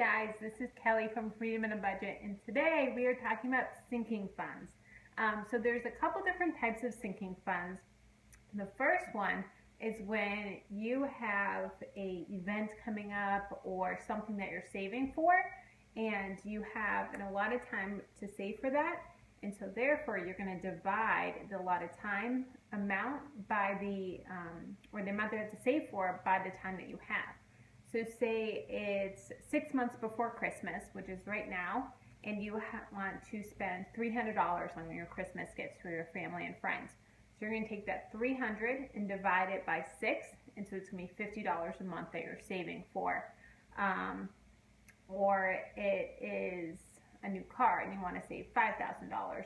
Guys, this is Kelly from Freedom in a Budget, and today we are talking about sinking funds. So there's a couple different types of sinking funds. The first one is when you have an event coming up or something that you're saving for, and you have a lot of time to save for that, and so therefore you're going to divide the allotted time amount by the or the amount that you have to save for by the time that you have. So say it's 6 months before Christmas, which is right now, and you want to spend $300 on your Christmas gifts for your family and friends. So you're going to take that $300 and divide it by 6, and so it's going to be $50 a month that you're saving for. Or it is a new car and you want to save $5,000.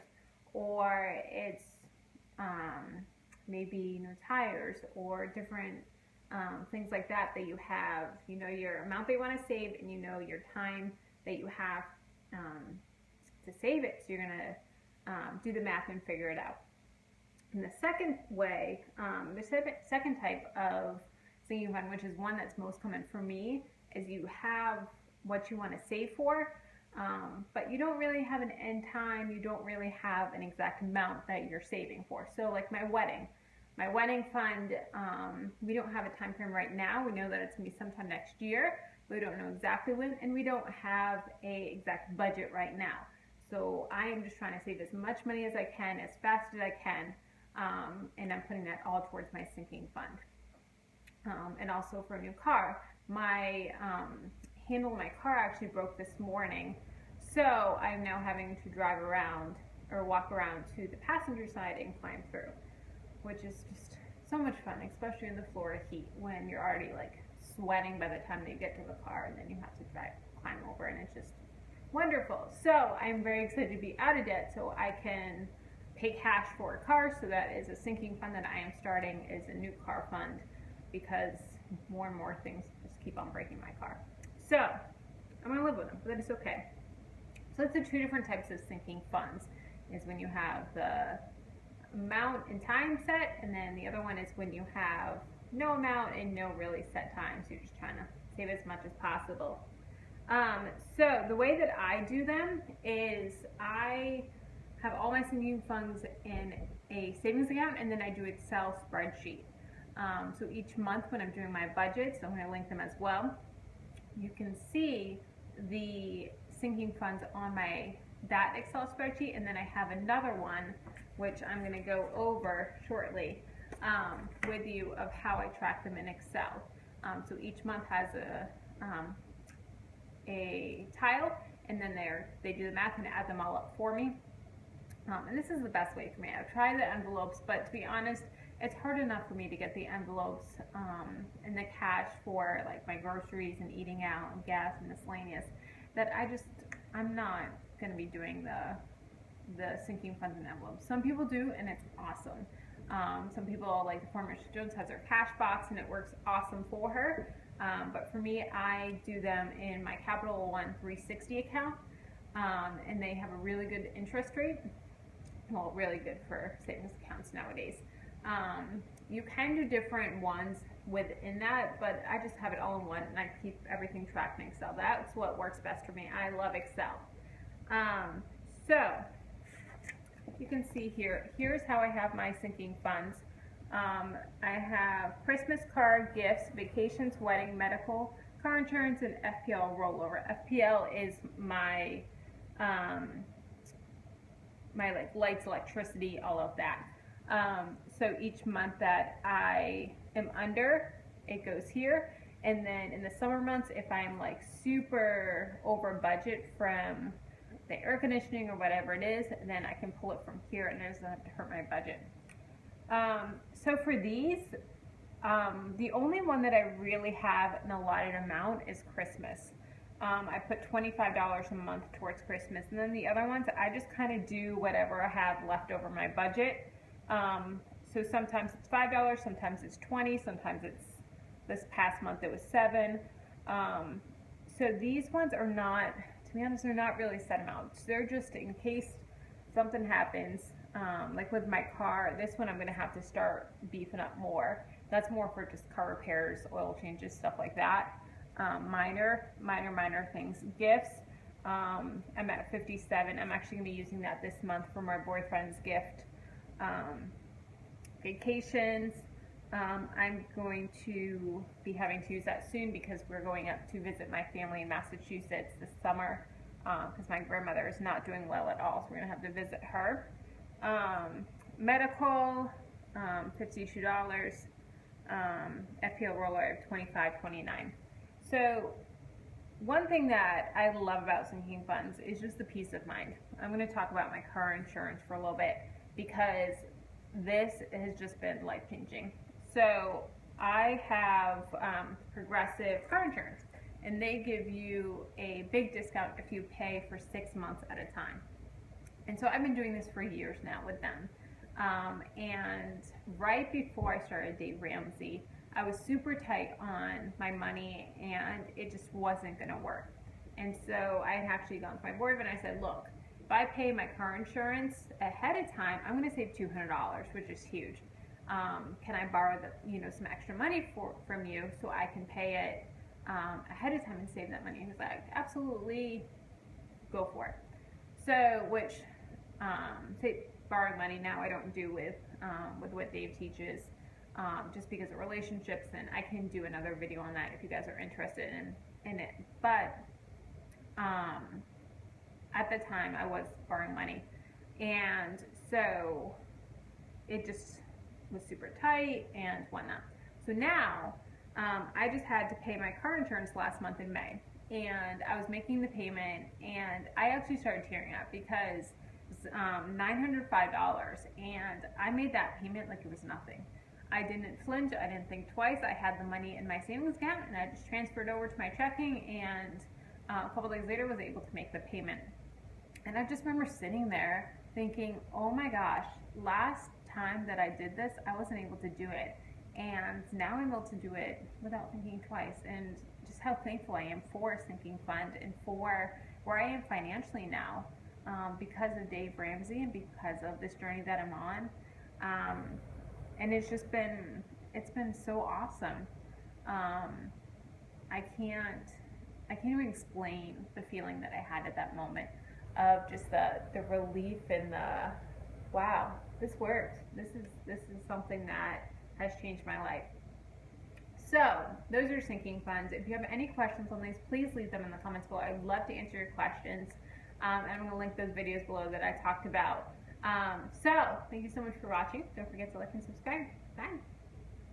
Or it's maybe new tires or different things like that you have, you know your amount that you want to save and you know your time that you have to save it. So you're going to do the math and figure it out. And the second way, the second type of sinking fund, which is one that's most common for me, is you have what you want to save for, but you don't really have an end time, you don't really have an exact amount that you're saving for. So like my wedding fund, we don't have a time frame right now. We know that it's going to be sometime next year. We don't know exactly when, and we don't have a exact budget right now. So I am just trying to save as much money as I can, as fast as I can, and I'm putting that all towards my sinking fund. And also for a new car, my handle of my car actually broke this morning, so I'm now having to drive around or walk around to the passenger side and climb through, which is just so much fun, especially in the Florida heat when you're already like sweating by the time that you get to the car, and then you have to climb over, and it's just wonderful. So I'm very excited to be out of debt so I can pay cash for a car. So that is a sinking fund that I am starting, is a new car fund, because more and more things just keep on breaking my car. So I'm going to live with them, but it's okay. So that's the two different types of sinking funds, is when you have the amount and time set, and then the other one is when you have no amount and no really set time, so you're just trying to save as much as possible. So the way that I do them is I have all my sinking funds in a savings account, and then I do Excel spreadsheet. So each month when I'm doing my budget, so I'm going to link them as well, you can see the sinking funds on that Excel spreadsheet, and then I have another one which I'm going to go over shortly with you of how I track them in Excel. So each month has a tile, and then they do the math and add them all up for me. And this is the best way for me. I've tried the envelopes, but to be honest, it's hard enough for me to get the envelopes and the cash for like my groceries and eating out and gas and miscellaneous, that I'm not going to be doing the sinking funds and envelopes. Some people do, and it's awesome. Some people, like the former Mrs. Jones, has her cash box and it works awesome for her. But for me, I do them in my Capital One 360 account, and they have a really good interest rate. Well, really good for savings accounts nowadays. You can do different ones within that, but I just have it all in one, and I keep everything tracked in Excel. That's what works best for me. I love Excel. So you can see here's how I have my sinking funds. I have Christmas card, gifts, vacations, wedding, medical, car insurance, and FPL rollover. FPL is my my like lights, electricity, all of that. So each month that I am under, it goes here. And then in the summer months, if I'm like super over budget from the air conditioning or whatever it is, then I can pull it from here, and it doesn't have to hurt my budget. So for these, the only one that I really have an allotted amount is Christmas. I put $25 a month towards Christmas, and then the other ones I just kind of do whatever I have left over my budget. So sometimes it's $5, sometimes it's $20, sometimes it's, this past month it was $7. So these ones are not, to be honest, they're not really set amounts. They're just in case something happens. Like with my car, this one I'm going to have to start beefing up more. That's more for just car repairs, oil changes, stuff like that. minor things. Gifts, I'm at 57. I'm actually going to be using that this month for my boyfriend's gift. Vacations, I'm going to be having to use that soon because we're going up to visit my family in Massachusetts this summer because my grandmother is not doing well at all, so we're going to have to visit her. Medical, $52. FPL roller of $25.29. So one thing that I love about sinking funds is just the peace of mind. I'm going to talk about my car insurance for a little bit because this has just been life-changing. So I have Progressive car insurance, and they give you a big discount if you pay for 6 months at a time. And so I've been doing this for years now with them. And right before I started Dave Ramsey, I was super tight on my money and it just wasn't going to work. And so I had actually gone to my boyfriend and I said, look, if I pay my car insurance ahead of time, I'm going to save $200, which is huge. Can I borrow some extra money from you so I can pay it ahead of time and save that money? He was like, absolutely, go for it. So, which, borrowing money now I don't do with what Dave teaches, just because of relationships, and I can do another video on that if you guys are interested in it. But at the time I was borrowing money, and so it just was super tight and whatnot. So now I just had to pay my car insurance last month in May, and I was making the payment and I actually started tearing up because $905, and I made that payment like it was nothing. I didn't flinch, I didn't think twice. I had the money in my savings account and I just transferred over to my checking, and a couple days later was able to make the payment. And I just remember sitting there thinking, oh my gosh, last time that I did this I wasn't able to do it, and now I'm able to do it without thinking twice. And just how thankful I am for a sinking fund and for where I am financially now. Because of Dave Ramsey and because of this journey that I'm on, and it's been so awesome. I can't even explain the feeling that I had at that moment of just the relief and the wow, this worked. This is something that has changed my life. So those are sinking funds. If you have any questions on these, please leave them in the comments below. I'd love to answer your questions. And I'm going to link those videos below that I talked about. So, thank you so much for watching. Don't forget to like and subscribe. Bye.